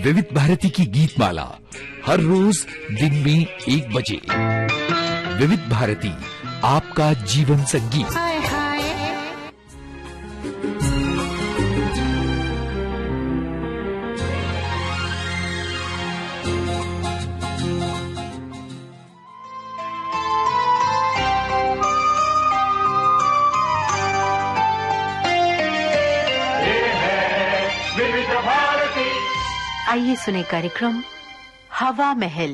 विविध भारती की गीत माला हर रोज दिन में 1 बजे। विविध भारती, आपका जीवन संगीत। आइए सुने कार्यक्रम हवा महल।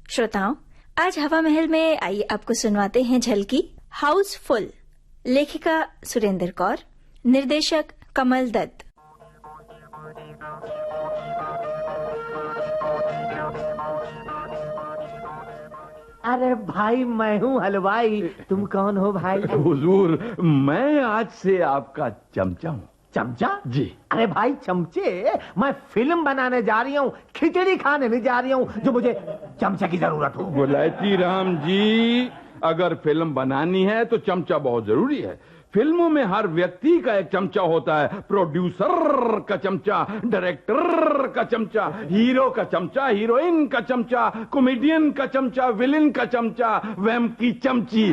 श्रोताओं, आज हवा महल में आइए आपको सुनवाते हैं झलकी हाउसफुल। लेखिका सुरेंद्र कौर, निर्देशक कमल दत्त। अरे भाई, मैं हूँ हलवाई। तुम कौन हो भाई? हुजूर, मैं आज से आपका चमचा हूँ। चमचा? जी। अरे भाई चमचे, मैं फिल्म बनाने जा रही हूँ, खिचड़ी खाने नहीं जा रही हूँ जो मुझे चमचा की जरूरत हो। गुलाटी राम जी, अगर फिल्म बनानी है तो चमचा बहुत जरूरी है। फिल्मों में हर व्यक्ति का एक चमचा होता है। प्रोड्यूसर का चमचा, डायरेक्टर का चमचा, हीरो का चमचा, हीरोइन का चमचा, कॉमेडियन का चमचा, विलेन का चमचा, वैम्प की चमची।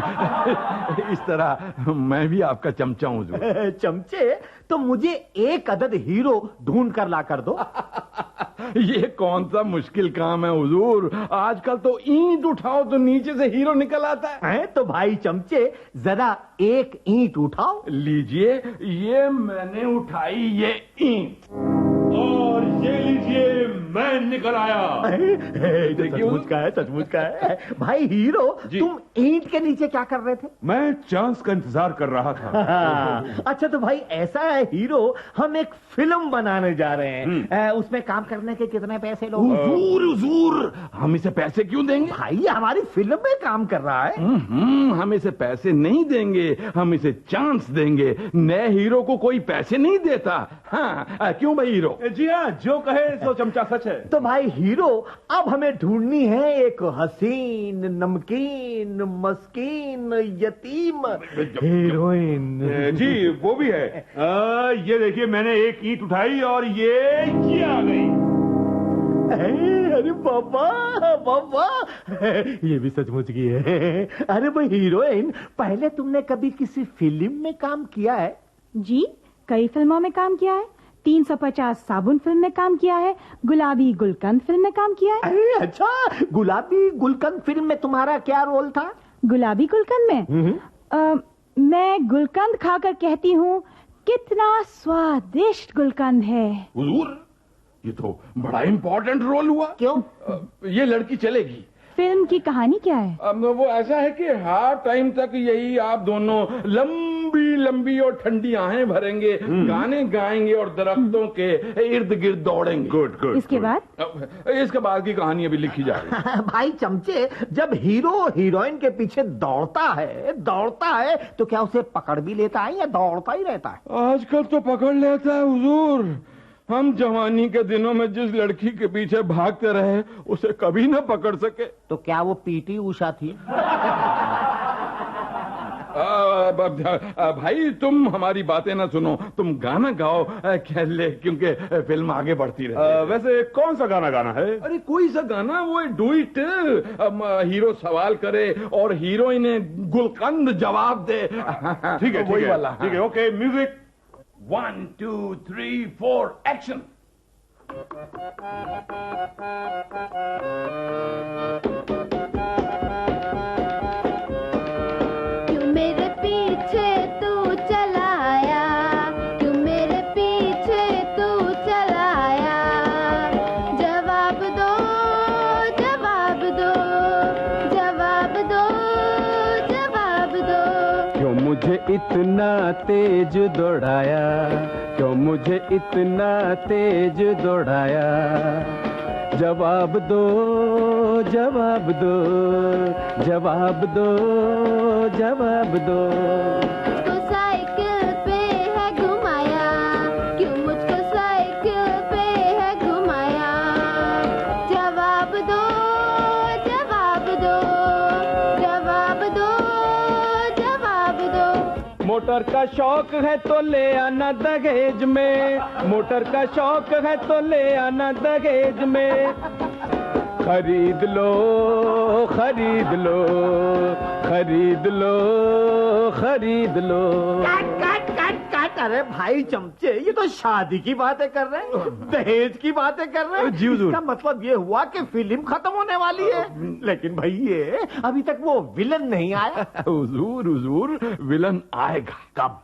इस तरह मैं भी आपका चमचा हूँ। चमचे, तो मुझे एक अदद हीरो ढूंढ कर ला कर दो। ये कौन सा मुश्किल काम है हुजूर? आजकल तो ईंट उठाओ तो नीचे से हीरो निकल आता है। तो भाई चमचे, जरा एक ईंट उठाओ। लीजिए, ये मैंने उठाई ये ईंट, और ये लीजिए मैं निकल आया। देखिए, सचमुच का है, सचमुच का है। भाई हीरो, तुम ईंट के नीचे क्या कर रहे थे? मैं चांस का इंतजार कर रहा था। अच्छा, तो भाई ऐसा है हीरो, हम एक फिल्म बनाने जा रहे हैं। उसमें काम करने के कितने पैसे लोगे? हुजूर, हुजूर, हम इसे पैसे क्यों देंगे? भाई हमारी फिल्म में काम कर रहा है। हम इसे पैसे नहीं देंगे, हम इसे चांस देंगे। नए हीरो को कोई पैसे नहीं देता। हाँ, क्यों भाई हीरो? जी हाँ, जो कहे सो चमचा सच है। तो भाई हीरो, अब हमें ढूंढनी है एक हसीन, नमकीन, मस्कीन, यतीम हीरोइन। जी, वो भी है। ये देखिए, मैंने एक ईंट उठाई और ये आ गई। अरे बाबा, बाबा, ये भी सचमुच की है। अरे भाई हीरोइन, पहले तुमने कभी किसी फिल्म में काम किया है? जी, कई फिल्मों में काम किया है। 350 साबुन फिल्म में काम किया है, गुलाबी गुलकंद फिल्म में काम किया है। अरे अच्छा, गुलाबी गुलकंद फिल्म में तुम्हारा क्या रोल था? गुलाबी गुलकंद में मैं गुलकंद खाकर कहती हूँ, कितना स्वादिष्ट गुलकंद है। हुजूर, ये तो बड़ा इंपॉर्टेंट रोल हुआ। क्यों? ये लड़की चलेगी। फिल्म की कहानी क्या है? वो ऐसा है कि हार टाइम तक यही आप दोनों लंबी लंबी और ठंडी आहें भरेंगे, गाने गाएंगे और दरख्तों के इर्द गिर्द दौड़ेंगे। Good good. इसके बाद? इसके बाद की कहानी अभी लिखी जा रही है। भाई चमचे, जब हीरो हीरोइन के पीछे दौड़ता है तो क्या उसे पकड़ भी लेता है या दौड़ता ही रहता है? आजकल तो पकड़ लेता है हुजूर। हम जवानी के दिनों में जिस लड़की के पीछे भागते रहे, उसे कभी न पकड़ सके। तो क्या वो पीटी उषा थी? भाई, तुम हमारी बातें ना सुनो, तुम गाना गाओ क्योंकि फिल्म आगे बढ़ती रहे। वैसे कौन सा गाना गाना है? अरे कोई सा गाना, वो डू इट। हीरो सवाल करे और हीरोइन गुलकंद जवाब दे। ठीक है, वही वाला। ठीक है, ओके, म्यूजिक। 1 2 3 4 एक्शन। क्यों मेरे पीछे तू चला आया, क्यों मेरे पीछे तू चला आया? जवाब दो, जवाब दो, जवाब दो, जवाब दो। क्यों मुझे इतना तेज दौड़ाया, क्यों मुझे इतना तेज दौड़ाया? जवाब दो, जवाब दो, जवाब दो, जवाब दो। मुझको साइकिल पे है घुमाया, क्यों मुझको साइकिल पे है घुमाया? जवाब दो, जवाब मोटर का शौक है तो ले आना दहेज में, मोटर का शौक है तो ले आना दहेज में। खरीद लो खरीद लो खरीद लो खरीद लो। अरे भाई चमचे, ये तो शादी की बातें कर रहे हैं, दहेज की बातें कर रहे हैं। जी हुजूर। इसका मतलब ये हुआ कि फिल्म खत्म होने वाली है। लेकिन भाई ये अभी तक वो विलन नहीं आया। हुजूर हुजूर विलन आएगा। कब?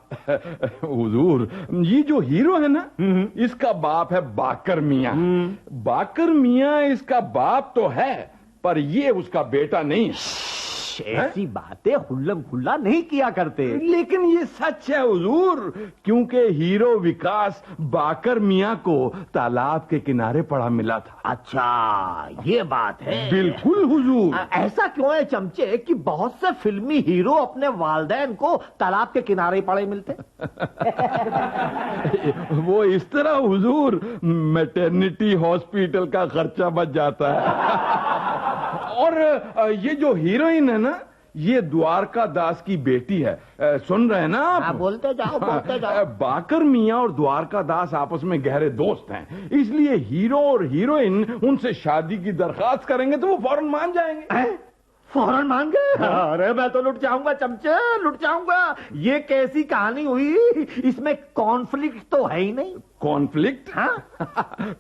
हुजूर ये जो हीरो है ना, इसका बाप है बाकर मियाँ। बाकर मियाँ इसका बाप तो है, पर ये उसका बेटा नहीं। ऐसी बातें हुल्लम खुल्ला नहीं किया करते। लेकिन ये सच है हुजूर, क्योंकि हीरो विकास बाकर मियाँ को तालाब के किनारे पड़ा मिला था। अच्छा, ये बात है। बिल्कुल हुजूर। ऐसा क्यों है चमचे कि बहुत से फिल्मी हीरो अपने वालिदैन को तालाब के किनारे पड़े मिलते? वो इस तरह हुजूर, मैटरनिटी हॉस्पिटल का खर्चा बच जाता है। और ये जो हीरोइन है ना, ये द्वारका दास की बेटी है। सुन रहे हैं ना आप? बोलते जाओ बोलते जाओ। बाकर मियाँ और द्वारका दास आपस में गहरे दोस्त हैं, इसलिए हीरो और हीरोइन उनसे शादी की दरखास्त करेंगे तो वो फौरन मान जाएंगे। फौरन मान गए? अरे मैं तो लुट जाऊंगा चमचे, लुट जाऊंगा। ये कैसी कहानी हुई? इसमें कॉन्फ्लिक्ट तो है ही नहीं। कॉन्फ्लिक्ट?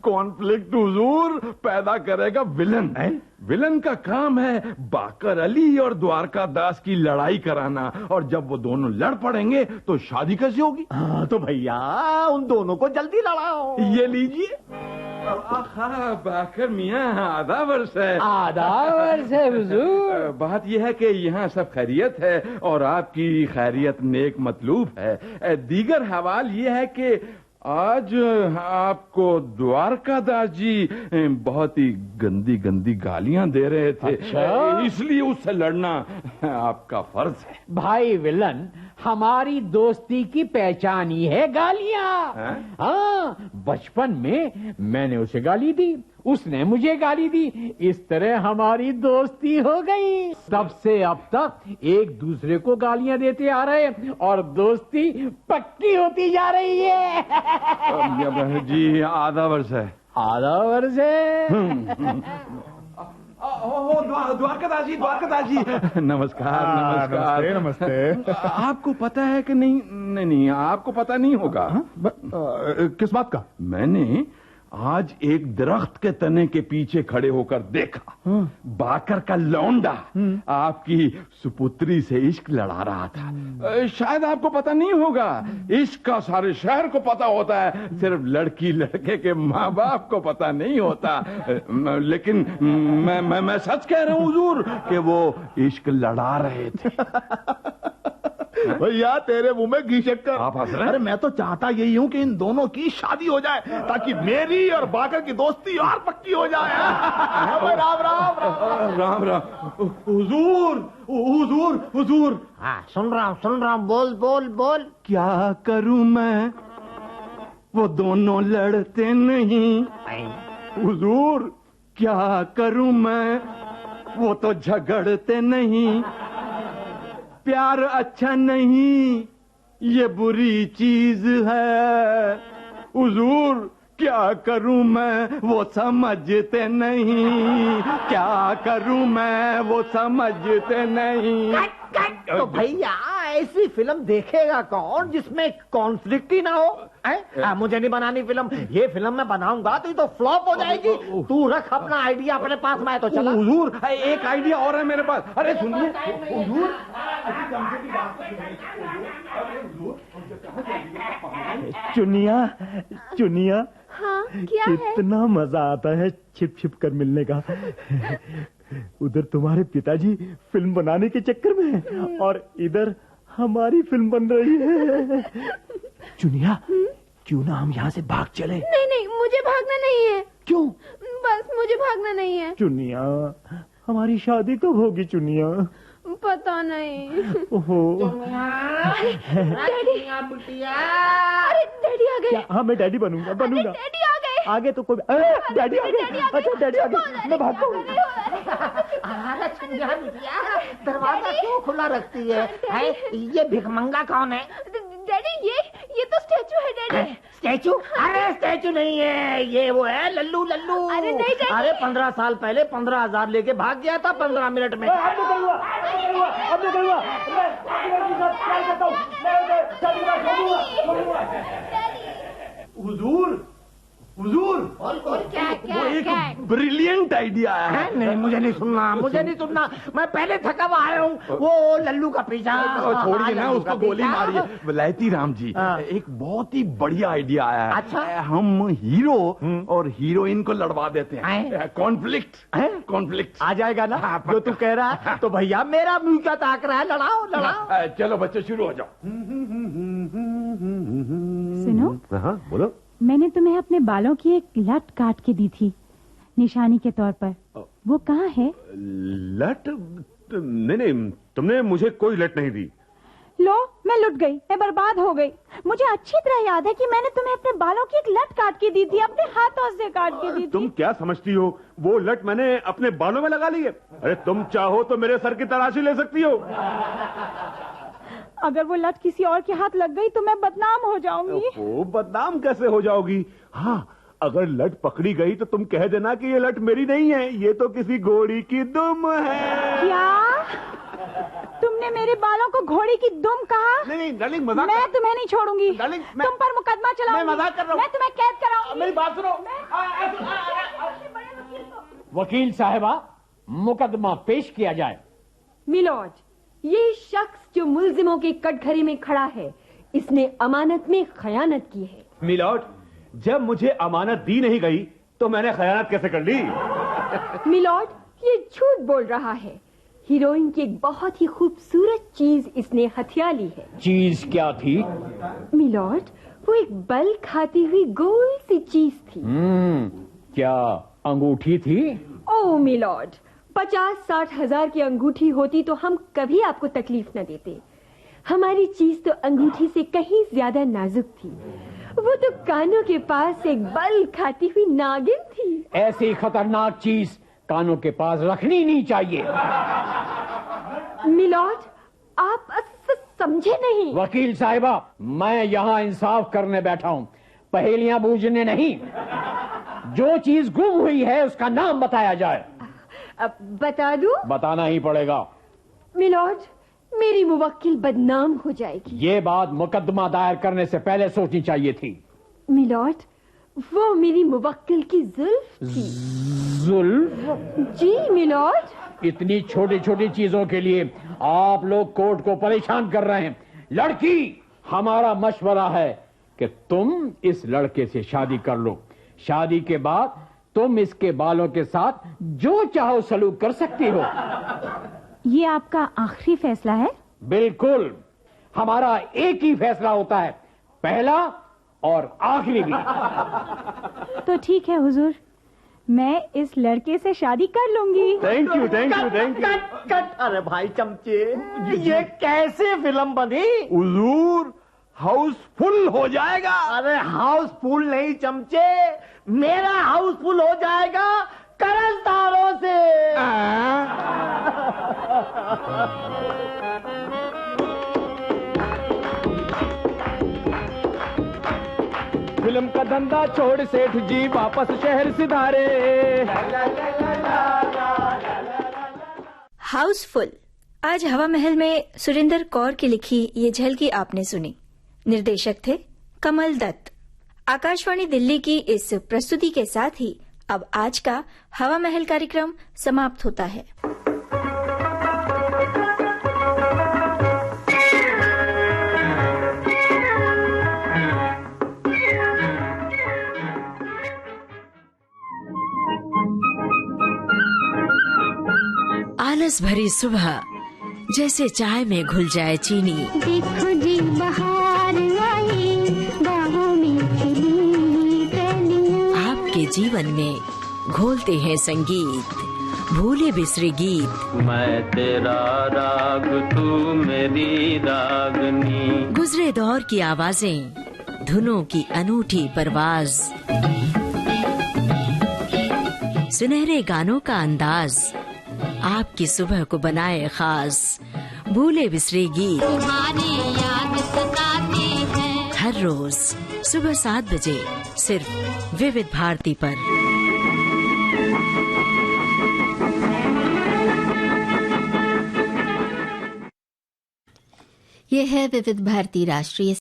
कॉन्फ्लिक्ट हुजूर पैदा करेगा विलन। विलन का काम है बाकर अली और द्वारका दास की लड़ाई कराना, और जब वो दोनों लड़ पड़ेंगे तो शादी कैसे होगी? तो भैया उन दोनों को जल्दी लड़ाओ। ये लीजिए। बाकर मियाँ आधा वर्ष है। आधा वर्ष है हुजूर। बात यह है कि यहाँ सब खैरियत है और आपकी खैरियत नेक मतलूब है। दीगर हवाल ये है कि आज आपको द्वारका दास जी बहुत ही गंदी गंदी गालियां दे रहे थे। अच्छा? इसलिए उससे लड़ना आपका फर्ज है। भाई विलन, हमारी दोस्ती की पहचान ही है गालियां। हाँ, बचपन में मैंने उसे गाली दी, उसने मुझे गाली दी, इस तरह हमारी दोस्ती हो गई। तब से अब तक एक दूसरे को गालियां देते आ रहे और दोस्ती पक्की होती जा रही है। जी आधा वर्ष है। आधा वर्ष है। द्वारका दास जी, द्वारका दास जी, नमस्कार नमस्कार। नमस्ते। आपको पता है कि नहीं? नहीं, आपको पता नहीं होगा। किस बात का? मैंने आज एक दरख्त के तने के पीछे खड़े होकर देखा, बाकर का लौंडा आपकी सुपुत्री से इश्क लड़ा रहा था। शायद आपको पता नहीं होगा, इश्क का सारे शहर को पता होता है, सिर्फ लड़की लड़के के माँ बाप को पता नहीं होता। लेकिन मैं सच कह रहा हूँ हुजूर कि वो इश्क लड़ा रहे थे। भैया तेरे मुंह में घी शक्कर। आप हंस रहे हैं? अरे मैं तो चाहता यही हूँ कि इन दोनों की शादी हो जाए, ताकि मेरी और बाकर की दोस्ती और पक्की हो जाए। राम राम राम राम। हुजूर हुजूर हुजूर। हाँ सुन रहा हूँ। बोल बोल बोल। क्या करूं मैं, वो दोनों लड़ते नहीं। हुजूर क्या करूं मैं, वो तो झगड़ते नहीं। प्यार अच्छा नहीं, ये बुरी चीज है। हुजूर क्या करूं मैं, वो समझते नहीं। क्या करूं मैं, वो समझते नहीं। तो भैया ऐसी फिल्म देखेगा कौन जिसमें कॉन्फ्लिक्ट ही ना हो? मुझे नहीं बनानी फिल्म। ये फिल्म मैं बनाऊंगा तो ये तो फ्लॉप हो जाएगी। तू रख अपना आइडिया अपने पास, मैं तो चला। हुजूर एक आइडिया और है मेरे पास। अरे सुनिए हुजूर, चुनिया चुनिया, हाँ क्या है? कितना मजा आता है छिप छिप कर मिलने का। उधर तुम्हारे पिताजी फिल्म बनाने के चक्कर में है और इधर हमारी फिल्म बन रही है। चुनिया, क्यों ना हम यहाँ से भाग चले? नहीं नहीं, मुझे भागना नहीं है। क्यों? बस मुझे भागना नहीं है। चुनिया, हमारी शादी कब होगी चुनिया? पता नहीं। ओहो। डैडी, अरे डैडी आ गए। हाँ मैं डैडी बनूंगा। डैडी आ गए। आगे तो कोई डैडी आ गए। अच्छा डैडी आ गए, मैं भागता हूँ। बिटिया, दरवाजा क्यों खुला रखती है? ये भिखमंगा कौन है? डैडी ये तो स्टैचू है डैडी। स्टैचू? अरे स्टैचू नहीं है, ये वो है लल्लू। अरे नहीं डैडी। अरे 15 साल पहले 15,000 लेके भाग गया था 15 मिनट में। हुजूर, क्या एक ब्रिलियंट आइडिया है। नहीं, मुझे नहीं सुनना। मैं पहले थका हुआ आया हूँ। वो लल्लू का पीछा छोड़िए ना, उसको गोली मारिए। विलायती राम जी, एक बहुत ही बढ़िया आइडिया आया है। अच्छा? हम हीरो और हीरोइन को लड़वा देते हैं। कॉन्फ्लिक्ट आ जाएगा ना जो तू कह रहा है? तो भैया मेरा मुंह क्या ताक रहा है? लड़ाओ। चलो बच्चे, शुरू हो जाओ। सुनो, हाँ बोलो। मैंने तुम्हें अपने बालों की एक लट काट के दी थी निशानी के तौर पर, वो कहाँ है? लट? नहीं, तुमने मुझे कोई लट नहीं दी। लो, मैं लुट गई, मैं बर्बाद हो गई। मुझे अच्छी तरह याद है कि मैंने तुम्हें अपने बालों की एक लट काट के दी थी, अपने हाथों से काट के दी थी। तुम क्या समझती हो, वो लट मैंने अपने बालों में लगा ली है? अरे तुम चाहो तो मेरे सर की तलाशी ले सकती हो। अगर वो लट किसी और के हाथ लग गई तो मैं बदनाम हो जाऊंगी। वो बदनाम कैसे हो जाओगी? हाँ, अगर लट पकड़ी गई तो तुम कह देना कि ये लट मेरी नहीं है, ये तो किसी घोड़ी की दुम है। क्या? तुमने मेरे बालों को घोड़ी की दुम कहा? नहीं डार्लिंग, मजाक। मैं तुम्हें नहीं छोड़ूंगी। डार्लिंग, तुम पर मुकदमा चलाऊंगी। मैं मजाक कर रहा हूँ। मैं तुम्हें कैद कराऊंगी। मेरी बात सुनो। वकील साहिबा, मुकदमा पेश किया जाए। मिलॉर्ड, ये शख्स जो मुल्जिमों के कटघरे में खड़ा है, इसने अमानत में खयानत की है। मिलॉर्ड, जब मुझे अमानत दी नहीं गई तो मैंने खयानत कैसे कर ली? मिलॉर्ड, ये झूठ बोल रहा है। हीरोइन की एक बहुत ही खूबसूरत चीज इसने हथिया ली है। चीज क्या थी? मिलॉर्ड, वो एक बल खाती हुई गोल सी चीज थी। क्या अंगूठी थी? ओ मिलॉर्ड, 50-60 हजार की अंगूठी होती तो हम कभी आपको तकलीफ न देते। हमारी चीज तो अंगूठी से कहीं ज्यादा नाजुक थी। वो तो कानों के पास एक बल खाती हुई नागिन थी। ऐसी खतरनाक चीज कानों के पास रखनी नहीं चाहिए। मिलॉर्ड, आप समझे नहीं। वकील साहिबा, मैं यहाँ इंसाफ करने बैठा हूँ, पहेलियां बूझने नहीं। जो चीज गुम हुई है उसका नाम बताया जाए। अब बता दूं? बताना ही पड़ेगा। मिलॉर्ड, मेरी मुवक्किल बदनाम हो जाएगी। ये बात मुकदमा दायर करने से पहले सोचनी चाहिए थी। मिलॉर्ड, वो मेरी मुवक्किल की जुल्फ थी। जुल्फ? जी मिलॉर्ड। इतनी छोटी छोटी चीजों के लिए आप लोग कोर्ट को परेशान कर रहे हैं। लड़की, हमारा मशवरा है कि तुम इस लड़के से शादी कर लो। शादी के बाद तुम इसके बालों के साथ जो चाहो सलूक कर सकती हो। ये आपका आखिरी फैसला है? बिल्कुल, हमारा एक ही फैसला होता है, पहला और आखिरी भी। तो ठीक है हुजूर, मैं इस लड़के से शादी कर लूंगी। Thank you. कट। अरे भाई चमचे, ये कैसे फिल्म बनी? हुजूर, हाउसफुल हो जाएगा। अरे हाउसफुल नहीं चमचे, मेरा हाउसफुल हो जाएगा कर्जदारों से। फिल्म का धंधा छोड़ सेठ जी वापस शहर सिधारे। हाउसफुल। आज हवा महल में सुरेंद्र कौर की लिखी ये झलकी आपने सुनी। निर्देशक थे कमल दत्त। आकाशवाणी दिल्ली की इस प्रस्तुति के साथ ही अब आज का हवा महल कार्यक्रम समाप्त होता है। आलस भरी सुबह जैसे चाय में घुल जाए चीनी। देखो जी बहार आई, बाहों में खिली कलियां। आपके जीवन में घोलते हैं संगीत, भूले बिसरे गीत। मैं तेरा राग, तू मेरी रागनी। गुजरे दौर की आवाजें, धुनों की अनूठी परवाज, सुनहरे गानों का अंदाज, आपकी सुबह को बनाए खास भूले बिसरे गीत याद सताते हैं। हर रोज सुबह 7 बजे सिर्फ विविध भारती पर। यह है विविध भारती राष्ट्रीय